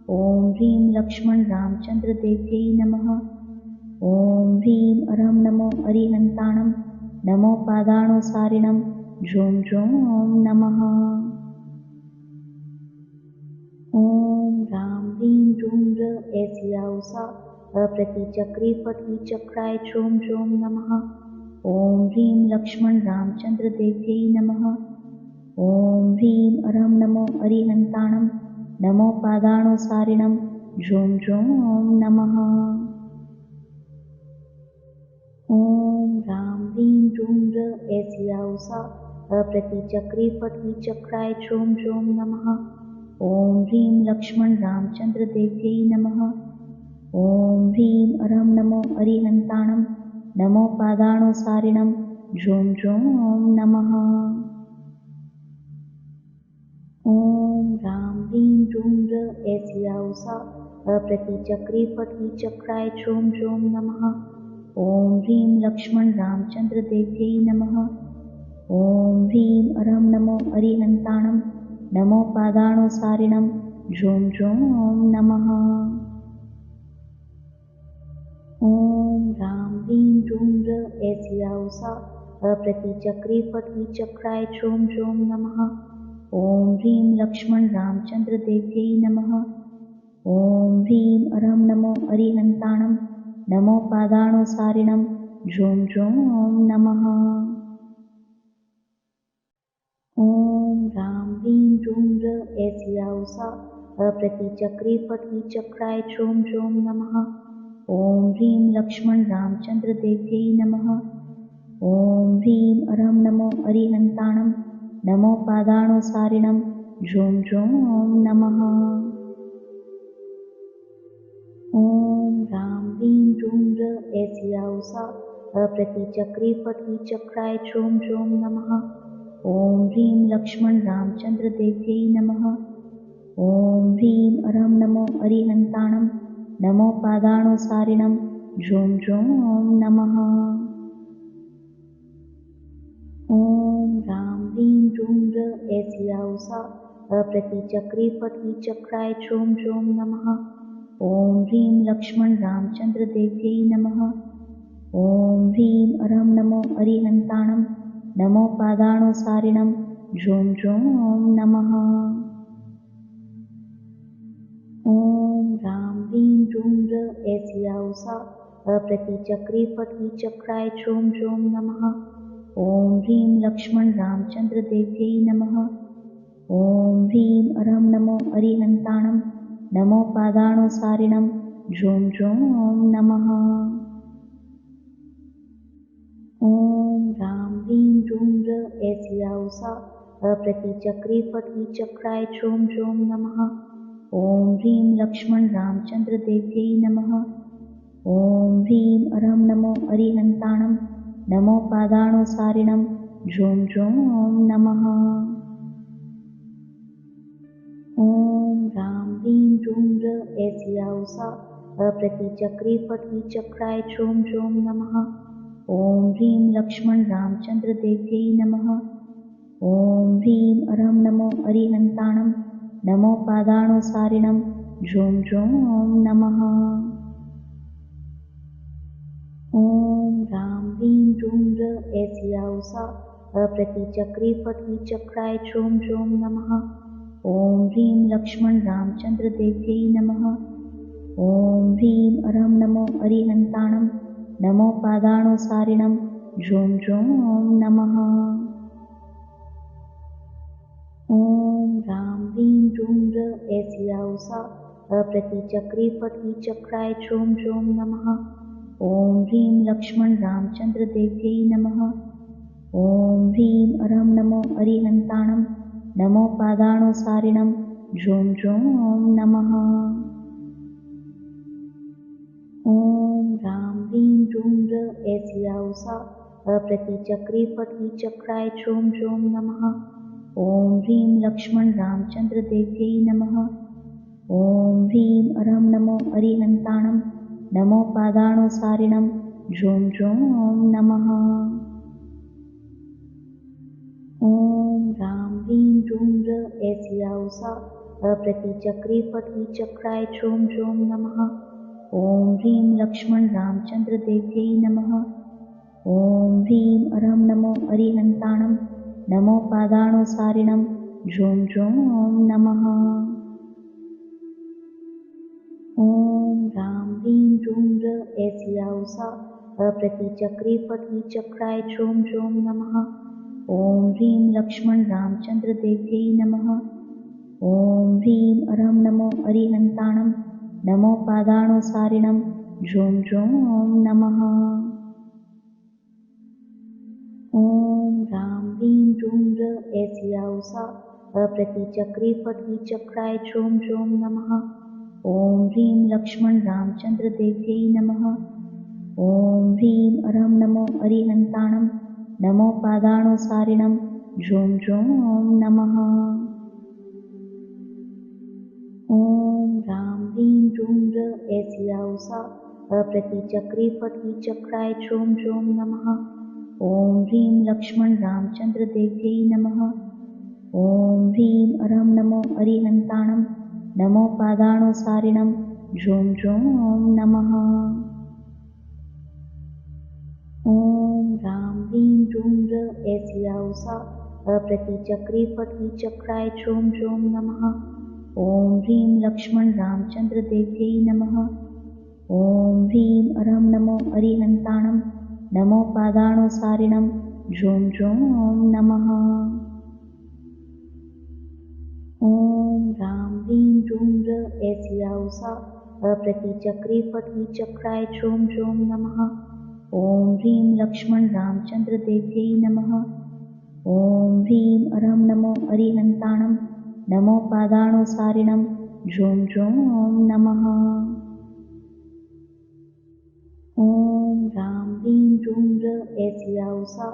ॐ ह्रीं लक्ष्मण रामचंद्र देव्यै नमः। ॐ ह्रीं अरं नमो अरिहन्ताणं नमो पादाणुसारिणं ह्रों ह्रों नमः। ॐ रां ह्रीं ह्रूं ह्र ऐसिया उषा अप्रतिचक्री पटवी चक्राय ह्रों ह्रों नमः। ॐ ह्रीं लक्ष्मण रामचंद्र देव्यै नमः। ॐ ह्रीं अरं नमो अरिहन्ताणं नमो पादाणुसारिणं ह्रों ह्रों नमः। ॐ रां ह्रीं ह्रूं ह्र ऐसिया उषा अप्रतिचक्री पटवी चक्राय ह्रों ह्रों नमः। ॐ ह्रीं लक्ष्मण रामचंद्र देव्यै नमः। ॐ ह्रीं अरं नमो अरिहन्ताणं नमो पादाणुसारिणं ह्रों ह्रों नमः। ॐ रां ह्रीं ह्रूं ह्र ऐसिया उषा अप्रतिचक्री पटवी चक्राय ह्रों ह्रों नमः। ॐ ह्रीं लक्ष्मण रामचंद्र देव्यै नमः। ॐ ह्रीं अरं नमो अरिहन्ताणं नमो पादाणुसारिणं ह्रों ह्रों नमः। ॐ रां ह्रीं ह्रूं ह्र ऐसिया उषा अप्रतिचक्री पटवी चक्राय ह्रों ह्रों नमः। ॐ ह्रीं लक्ष्मण रामचंद्र देव्यै नमः। ॐ ह्रीं अरं नमो अरिहन्ताणं नमो पादाणुसारिणं ह्रों ह्रों नमः। ॐ रां ह्रीं ह्रूं ह्र ऐसिया उषा अप्रतिचक्री पटवी चक्राय ह्रों ह्रों नमः। ॐ ह्रीं लक्ष्मण रामचंद्र देव्यै नमः। ॐ ह्रीं अरं नमो अरिहन्ताणं नमो पादाणुसारिणं ह्रों ह्रों नमः। ॐ रां ह्रीं ह्रूं ह्र ऐसिया उषा अप्रतिचक्री पटवी चक्राय ह्रों ह्रों नमः। ॐ ह्रीं लक्ष्मण रामचंद्र देव्यै नमः। ॐ ह्रीं अरं नमो अरिहन्ताणं नमो पादाणुसारिणं ह्रों ह्रों नमः। ॐ रां ह्रीं ह्रूं ह्र ऐसिया उषा अप्रतिचक्री पटवी चक्राय ह्रों ह्रों नमः। ॐ ह्रीं लक्ष्मण रामचंद्र देव्यै नमः। ॐ ह्रीं अरं नमो अरिहन्ताणं नमो पादाणुसारिणं ह्रों ह्रों नमः। ॐ रां ह्रीं ह्रूं ह्र ऐसिया उषा अप्रतिचक्री पटवी चक्राय ह्रों ह्रों नमः। ॐ ह्रीं लक्ष्मण रामचंद्र देव्यै नमः। ॐ ह्रीं अरं नमो अरिहन्ताणं नमो पादाणुसारिणं ह्रों ह्रों नमः। ॐ रां ह्रीं ह्रूं ह्र ऐसिया उषा अप्रतिचक्री पटवी चक्राय ह्रों ह्रों नमः। ॐ ह्रीं लक्ष्मण रामचंद्र देव्यै नमः। ॐ ह्रीं अरं नमो अरिहन्ताणं नमो पादाणुसारिणं ह्रों ह्रों नमः। ॐ रां ह्रीं ह्रूं ह्र ऐसिया उषा अप्रतिचक्री पटवी चक्राय ह्रों ह्रों नमः। ॐ ह्रीं लक्ष्मण रामचंद्र देव्यै नमः। ॐ ह्रीं अरं नमो अरिहन्ताणं नमो पादाणुसारिणं ह्रों ह्रों नमः। ॐ रां ह्रीं ह्रूं ह्र ऐसिया उषा अप्रतिचक्री पटवी चक्राय ह्रों ह्रों नमः। ॐ ह्रीं लक्ष्मण रामचंद्र देव्यै नमः। ॐ ह्रीं अरं नमो अरिहन्ताणं नमो पादाणुसारिणं ह्रों ह्रों नमः। ॐ रां ह्रीं ह्रूं ह्र ऐसिया उषा अप्रतिचक्री पटवी चक्राय ह्रों ह्रों नमः। ॐ ह्रीं लक्ष्मण रामचंद्र देव्यै नमः। ॐ ह्रीं अरं नमो अरिहन्ताणं नमो पादाणुसारिणं ह्रों ह्रों नमः। ॐ रां ह्रीं ह्रूं ह्र ऐसिया उषा अप्रतिचक्री पटवी चक्राय ह्रों ह्रों नमः। ॐ ह्रीं लक्ष्मण रामचंद्र देव्यै नमः। ॐ ह्रीं अरं नमो अरिहन्ताणं नमो पादाणुसारिणं ह्रों ह्रों नमः। ॐ राम ह्रीं ह्रूं ह्र ऐसी औसा अप्रतिचक्रे पठी चक्राय ह्रूं ह्रूं नमः। ॐ ह्रीं लक्ष्मण रामचंद्र देव्यै नमः। ॐ ह्रीं अरं नमो अरिहन्ताणं नमो पादाणुसारिणं ह्रूं ह्रूं नमः। ॐ राम ह्रीं ह्रूं ह्र ऐसी औसा अप्रतिचक्रे पठी चक्राय ह्रूं ह्रूं नमः। ॐ ह्रीं लक्ष्मण रामचंद्र देव्यै नमः। ॐ ह्रीं अरं नमो अरिहन्ताणं नमो पादाणुसारिणं ह्रूं ह्रूं नमः। ॐ राम ह्रीं ह्रूं ह्र ऐसी औसा अप्रतिचक्रे पठी चक्राय ह्रूं ह्रूं नमः। ॐ ह्रीं लक्ष्मण रामचंद्र देव्यै नमः। ॐ ह्रीं अरं नमो अरिहन्ताणं नमो पादाणुसारिणं ह्रूं ह्रूं नमः। ॐ राम ह्रीं ह्रूं ह्र ऐसी औसा अप्रतिचक्रे पठी चक्राय ह्रूं ह्रूं नमः। ॐ ह्रीं लक्ष्मण रामचंद्र देव्यै नमः। ॐ ह्रीं अरं नमो अरिहन्ताणं नमो पादाणुसारिणं ह्रूं ह्रूं नमः। ॐ राम ह्रीं ह्रूं ह्र ऐसी औसा अप्रतिचक्रे पठी चक्राय ह्रूं ह्रूं नमः। ॐ ह्रीं लक्ष्मण रामचंद्र देव्यै नमः। ॐ ह्रीं अरं नमो अरिहन्ताणं नमो पादाणुसारिणं ह्रूं ह्रूं नमः। ॐ राम ह्रीं ह्रूं ह्र ऐसी औसा अप्रतिचक्रे पठी चक्राय ह्रूं ह्रूं नमः। ॐ ह्रीं लक्ष्मण रामचंद्र देव्यै नमः। ॐ ह्रीं अरं नमो अरिहन्ताणं नमो पादाणुसारिणं ह्रूं ह्रूं नमः। ॐ राम ह्रीं ह्रूं ह्र ऐसी औसा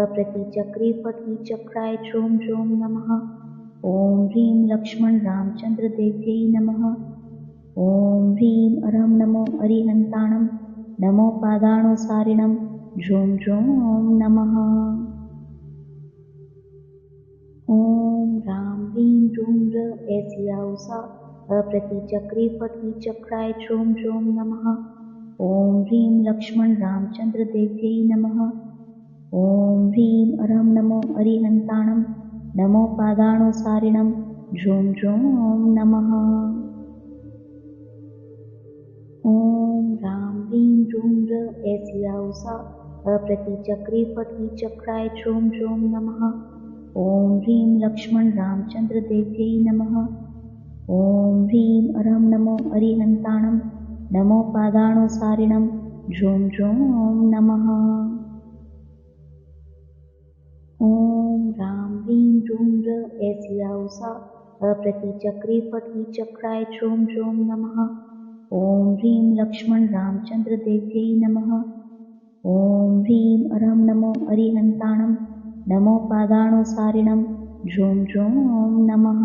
अप्रतिचक्रे पठी चक्राय ह्रूं ह्रूं नमः। ॐ ह्रीं लक्ष्मण रामचंद्र देव्यै नमः। ॐ ह्रीं अरं नमो अरिहन्ताणं नमो पादाणुसारिणं ह्रूं ह्रूं नमः। ॐ राम ह्रीं ह्रूं ह्र ऐसी औसा अप्रतिचक्रे पठी चक्राय ह्रूं ह्रूं नमः। ॐ ह्रीं लक्ष्मण रामचंद्र देव्यै नमः। ॐ ह्रीं अरं नमो अरिहन्ताणं नमो पादाणुसारिणं ह्रूं ह्रूं नमः। ॐ राम ह्रीं ह्रूं ह्र ऐसी औसा अप्रतिचक्रे पठी चक्राय ह्रूं ह्रूं नमः। ॐ ह्रीं लक्ष्मण रामचंद्र देव्यै नमः। ॐ ह्रीं अरं नमो अरिहन्ताणं नमो पादाणुसारिणं ह्रूं ह्रूं नमः। ॐ राम ह्रीं ह्रूं ह्र ऐसी औसा अप्रतिचक्रे पठी चक्राय ह्रूं ह्रूं नमः। ॐ ह्रीं लक्ष्मण रामचंद्र देव्यै नमः। ॐ ह्रीं अरं नमो अरिहन्ताणं नमो पादाणुसारिणं ह्रूं ह्रूं नमः।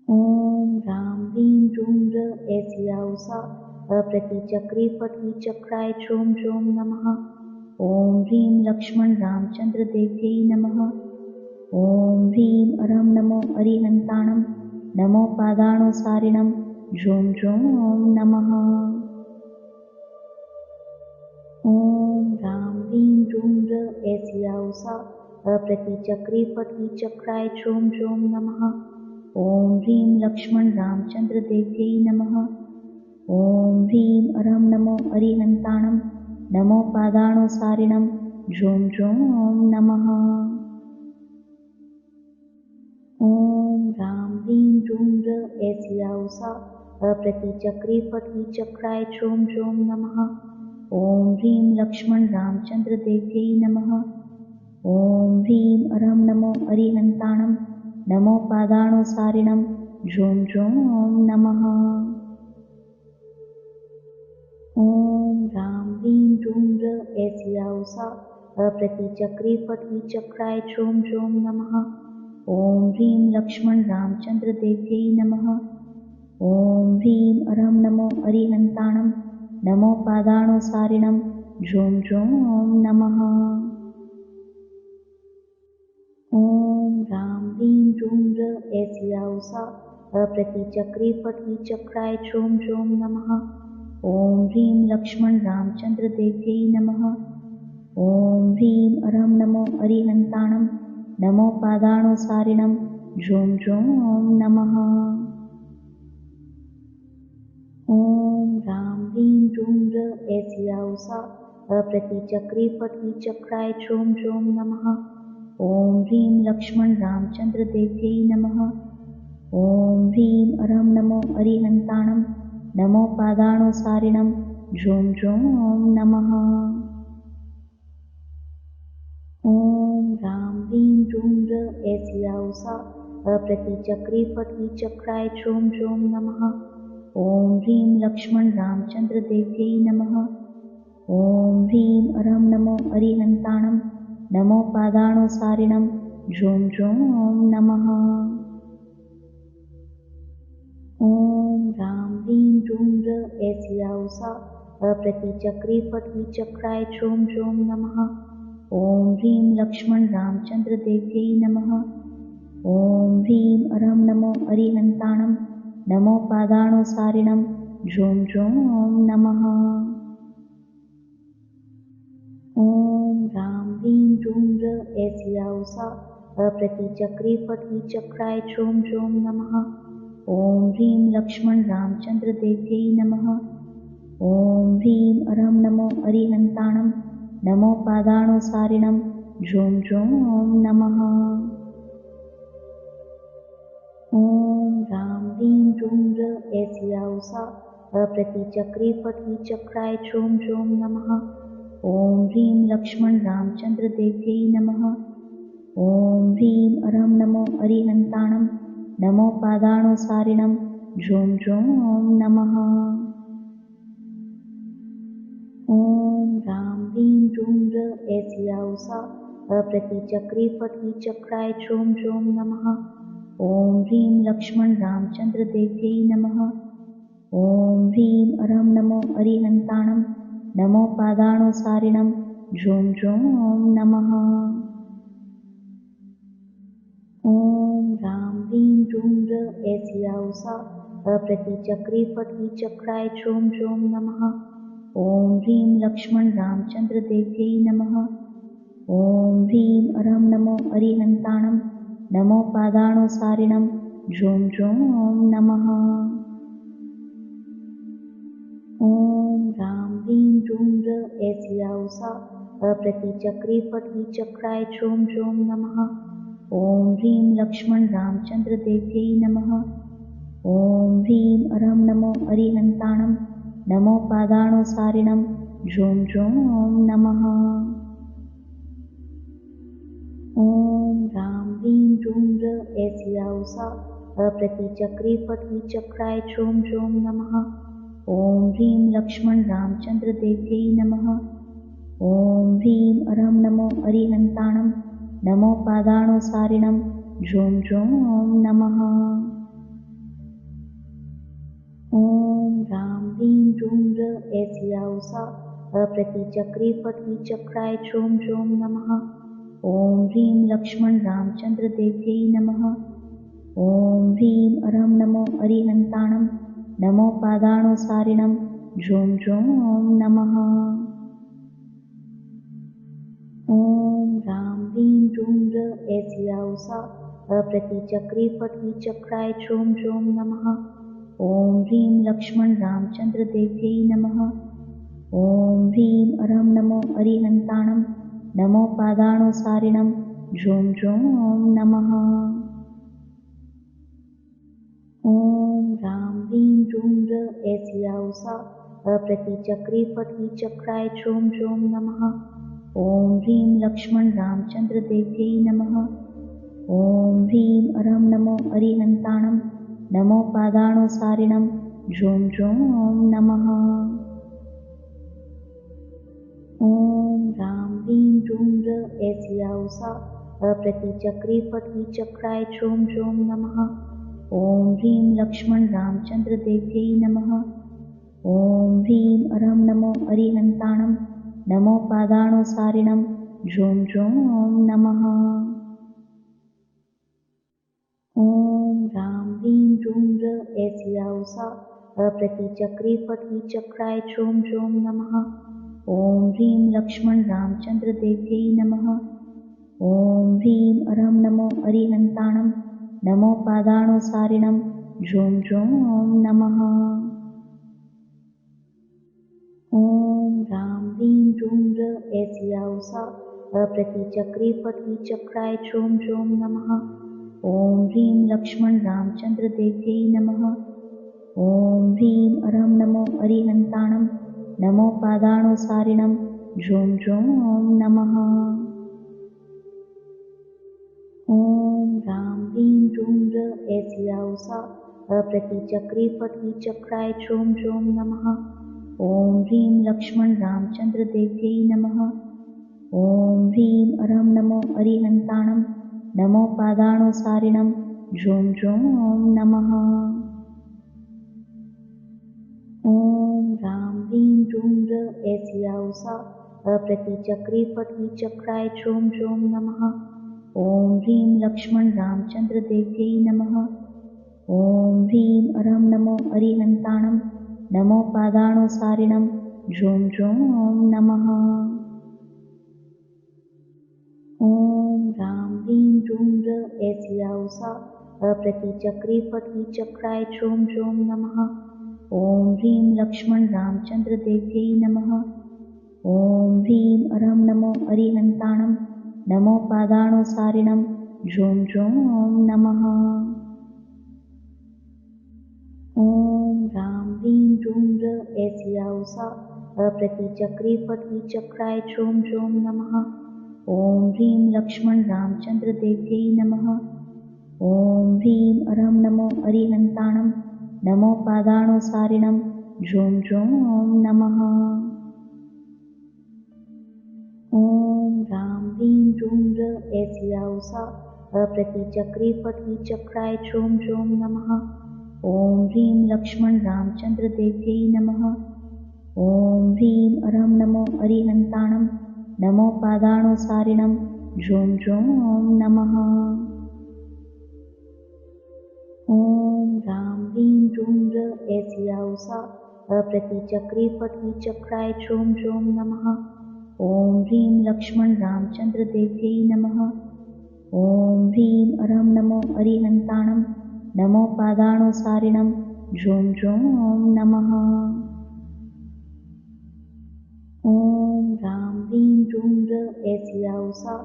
ॐ राम ह्रीं ह्रूं ह्र ऐसी औसा अप्रतिचक्रे पठी चक्राय ह्रूं ह्रूं नमः। ॐ ह्रीं लक्ष्मण रामचंद्र देव्यै नमः। ॐ ह्रीं अरं नमो अरिहन्ताणं नमो पादाणुसारिणं ह्रूं ह्रूं नमः। ॐ राम ह्रीं ह्रूं ह्र ऐसी औसा अप्रतिचक्रे पठी चक्राय ह्रूं ह्रूं नमः। ॐ ह्रीं लक्ष्मण रामचंद्र देव्यै नमः। ॐ ह्रीं अरं नमो अरिहन्ताणं नमो पादाणुसारिणं ह्रूं ह्रूं नमः। ॐ राम ह्रीं ह्रूं ह्र ऐसी औसा अप्रतिचक्रे पठी चक्राय ह्रूं ह्रूं नमः। ॐ ह्रीं लक्ष्मण रामचंद्र देव्यै नमः। ॐ ह्रीं अरं नमो अरिहन्ताणं नमो पादाणुसारिणं ह्रूं ह्रूं नमः। ॐ राम ह्रीं ह्रूं ह्र ऐसी औसा अप्रतिचक्रे पठी चक्राय ह्रूं ह्रूं नमः। ॐ ह्रीं लक्ष्मण रामचंद्र देव्यै नमः। ॐ ह्रीं अरं नमो अरिहन्ताणं नमो पादाणुसारिणं ह्रूं ह्रूं नमः। ॐ ह्रां ह्रीं ह्रूं ह्र ऐसिया उषा अप्रतिचक्रे पठी चक्राय ह्रूं ह्रूं नमः। ॐ ह्रीं लक्ष्मण रामचंद्र देव्यै नमः। ॐ ह्रीं अरं नमो अरिहन्ताणं नमो पादानुसारिणं ह्रूं ह्रूं नमः। ॐ ह्रां ह्रीं ह्रूं ह्र ऐसिया उषा अप्रतिचक्रे पठी चक्राय ह्रूं ह्रूं नमः। ॐ ह्रीं लक्ष्मण रामचंद्र देव्यै नमः। ॐ ह्रीं अरं नमो अरिहन्ताणं नमो पादानुसारिणं ह्रूं ह्रूं नमः। ॐ ह्रां ह्रीं ह्रूं ह्र ऐसिया उषा अप्रतिचक्रे पठी चक्राय ह्रूं ह्रूं नमः। ॐ ह्रीं लक्ष्मण रामचंद्र देव्यै नमः। ॐ ह्रीं अरं नमो अरिहन्ताणं नमो पादानुसारिणं ह्रूं ह्रूं नमः। ॐ ह्रां ह्रीं ह्रूं ह्र ऐसिया उषा अप्रतिचक्रे पठी चक्राय ह्रूं ह्रूं नमः। ॐ ह्रीं लक्ष्मण रामचंद्र देव्यै नमः। ॐ ह्रीं अरं नमो अरिहन्ताणं नमो पादानुसारिणं ह्रूं ह्रूं नमः। ॐ ह्रां ह्रीं ह्रूं ह्र ऐसिया उषा अप्रतिचक्रे पठी चक्राय ह्रूं ह्रूं नमः। ॐ ह्रीं लक्ष्मण रामचंद्र देव्यै नमः। ॐ ह्रीं अरं नमो अरिहन्ताणं नमो पादानुसारिणं ह्रूं ह्रूं नमः। ॐ ह्रां ह्रीं ह्रूं ह्र ऐसिया उषा अप्रतिचक्रे पठी चक्राय ह्रूं ह्रूं नमः। ॐ ह्रीं लक्ष्मण रामचंद्र देव्यै नमः। ॐ ह्रीं अरं नमो अरिहन्ताणं नमो पादानुसारिणं ह्रूं ह्रूं नमः। ॐ ह्रां ह्रीं ह्रूं ह्र ऐसिया उषा अप्रतिचक्रे पठी चक्राय ह्रूं ह्रूं नमः। ॐ ह्रीं लक्ष्मण रामचंद्र देव्यै नमः। ॐ ह्रीं अरं नमो अरिहन्ताणं नमो पादानुसारिणं ह्रूं ह्रूं नमः। ॐ ह्रां ह्रीं ह्रूं ह्र ऐसिया उषा अप्रतिचक्रे पठी चक्राय ह्रूं ह्रूं नमः। ॐ ह्रीं लक्ष्मण रामचंद्र देव्यै नमः। ॐ ह्रीं अरं नमो अरिहन्ताणं नमो पादानुसारिणं ह्रूं ह्रूं नमः। ॐ ह्रां ह्रीं ह्रूं ह्र ऐसिया उषा अप्रतिचक्रे पठी चक्राय ह्रूं ह्रूं नमः। ॐ ह्रीं लक्ष्मण रामचंद्र देव्यै नमः। ॐ ह्रीं अरं नमो अरिहन्ताणं नमो पादानुसारिणं ह्रूं ह्रूं नमः। ॐ ह्रां ह्रीं ह्रूं ह्र ऐसिया उषा अप्रतिचक्रे पठी चक्राय ह्रूं ह्रूं नमः। ॐ ह्रीं लक्ष्मण रामचंद्र देव्यै नमः। ॐ ह्रीं अरं नमो अरिहन्ताणं नमो पादानुसारिणं ह्रूं ह्रूं नमः। ॐ ह्रां ह्रीं ह्रूं ह्र ऐसिया उषा अप्रतिचक्रे पठी चक्राय ह्रूं ह्रूं नमः। ॐ ह्रीं लक्ष्मण रामचंद्र देव्यै नमः। ॐ ह्रीं अरं नमो अरिहन्ताणं नमो पादानुसारिणं ह्रूं ह्रूं नमः। ॐ ह्रां ह्रीं ह्रूं ह्र ऐसिया उषा अप्रतिचक्रे पठी चक्राय ह्रूं ह्रूं नमः। ॐ ह्रीं लक्ष्मण रामचंद्र देव्यै नमः। ॐ ह्रीं अरं नमो अरिहन्ताणं नमो पादानुसारिणं ह्रूं ह्रूं नमः। ॐ ह्रां ह्रीं ह्रूं ह्र ऐसिया उषा अप्रतिचक्रे पठी चक्राय ह्रूं ह्रूं नमः। ॐ ह्रीं लक्ष्मण रामचंद्र देव्यै नमः। ॐ ह्रीं अरं नमो अरिहन्ताणं नमो पादानुसारिणं ह्रूं ह्रूं नमः। ॐ ह्रां ह्रीं ह्रूं ह्र ऐसिया उषा अप्रतिचक्रे पठी चक्राय ह्रूं ह्रूं नमः। ॐ ह्रीं लक्ष्मण रामचंद्र देव्यै नमः। ॐ ह्रीं अरं नमो अरिहन्ताणं नमो पादानुसारिणं ह्रूं ह्रूं नमः। ॐ ह्रां ह्रीं ह्रूं ह्र ऐसी औसा अप्रतिचक्रे फट् चक्राय ह्रों ह्रों नमः। ॐ ह्रीं लक्ष्मण रामचन्द्र देव्यै नमः। ॐ ह्रीं अरं नमो अरिहन्ताणं नमो पादाणुसारिणं ह्रों ह्रों नमः। ॐ ह्रां ह्रीं ह्रूं ह्र ऐसी औसा अप्रतिचक्रे फट् चक्राय ह्रों ह्रों नमः। ॐ ह्रीं लक्ष्मण रामचन्द्र देव्यै नमः। ॐ ह्रीं अरं नमो अरिहन्ताणं नमो पादाणुसारिणं ह्रों ह्रों नमः। ॐ ह्रां ह्रीं ह्रूं ह्र ऐसी औसा अप्रतिचक्रे फट् चक्राय ह्रों ह्रों नमः। ॐ ह्रीं लक्ष्मण रामचन्द्र देव्यै नमः। ॐ ह्रीं अरं नमो अरिहन्ताणं नमो पादाणुसारिणं ह्रों ह्रों नमः। ॐ ह्रां ह्रीं ह्रूं ह्र ऐसी औसा अप्रतिचक्रे फट् चक्राय ह्रों ह्रों नमः। ॐ ह्रीं लक्ष्मण रामचन्द्र देव्यै नमः। ॐ ह्रीं अरं नमो अरिहन्ताणं नमो पादाणुसारिणं ह्रों ह्रों नमः। ॐ ह्रां ह्रीं ह्रूं ह्र ऐसी औसा अप्रतिचक्रे फट् चक्राय ह्रों ह्रों नमः। ॐ ह्रीं लक्ष्मण रामचन्द्र देव्यै नमः। ॐ ह्रीं अरं नमो अरिहन्ताणं नमो पादाणुसारिणं ह्रों ह्रों नमः। ॐ ह्रां ह्रीं ह्रूं ह्र ऐसी औसा अप्रतिचक्रे फट् चक्राय ह्रों ह्रों नमः। ॐ ह्रीं लक्ष्मण रामचन्द्र देव्यै नमः। ॐ ह्रीं अरं नमो अरिहन्ताणं नमो पादाणुसारिणं ह्रों ह्रों नमः। ॐ ह्रां ह्रीं ह्रूं ह्र ऐसी औसा अप्रतिचक्रे फट् चक्राय ह्रों ह्रों नमः। ॐ ह्रीं लक्ष्मण रामचन्द्र देव्यै नमः। ॐ ह्रीं अरं नमो अरिहन्ताणं नमो पादाणुसारिणं ह्रों ह्रों नमः। ॐ ह्रां ह्रीं ह्रूं ह्र ऐसी औसा अप्रतिचक्रे फट् चक्राय ह्रों ह्रों नमः। ॐ ह्रीं लक्ष्मण रामचन्द्र देव्यै नमः। ॐ ह्रीं अरं नमो अरिहन्ताणं नमो पादाणुसारिणं ह्रों ह्रों नमः। ॐ ह्रां ह्रीं ह्रूं ह्र ऐसी औसा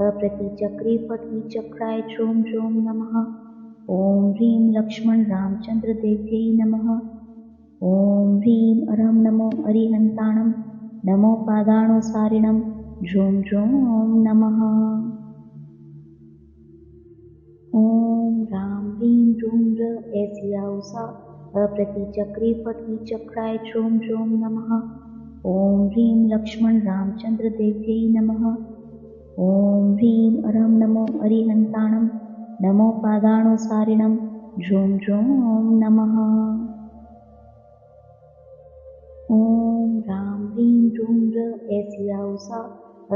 अप्रतिचक्रे फट् चक्राय ह्रों ह्रों नमः। ॐ ह्रीं लक्ष्मण रामचन्द्र देव्यै नमः। ॐ ह्रीं अरं नमो अरिहन्ताणं नमो पादाणुसारिणं ह्रों ह्रों नमः। ॐ ह्रां ह्रीं ह्रूं ह्र ऐसी औसा अप्रतिचक्रे फट् चक्राय ह्रों ह्रों नमः। ॐ ह्रीं लक्ष्मण रामचन्द्र देव्यै नमः। ॐ ह्रीं अरं नमो अरिहन्ताणं नमो पादाणुसारिणं ह्रों ह्रों नमः। ॐ ह्रां ह्रीं ह्रूं ह्र ऐसी औसा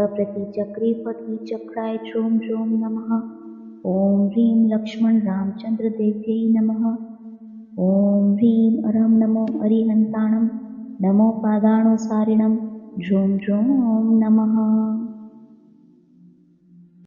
अप्रतिचक्रे फट् चक्राय ह्रों ह्रों नमः। ॐ ह्रीं लक्ष्मण रामचन्द्र देव्यै नमः। ॐ ह्रीं अरं नमो अरिहन्ताणं नमो पादाणुसारिणं ह्रों ह्रों नमः।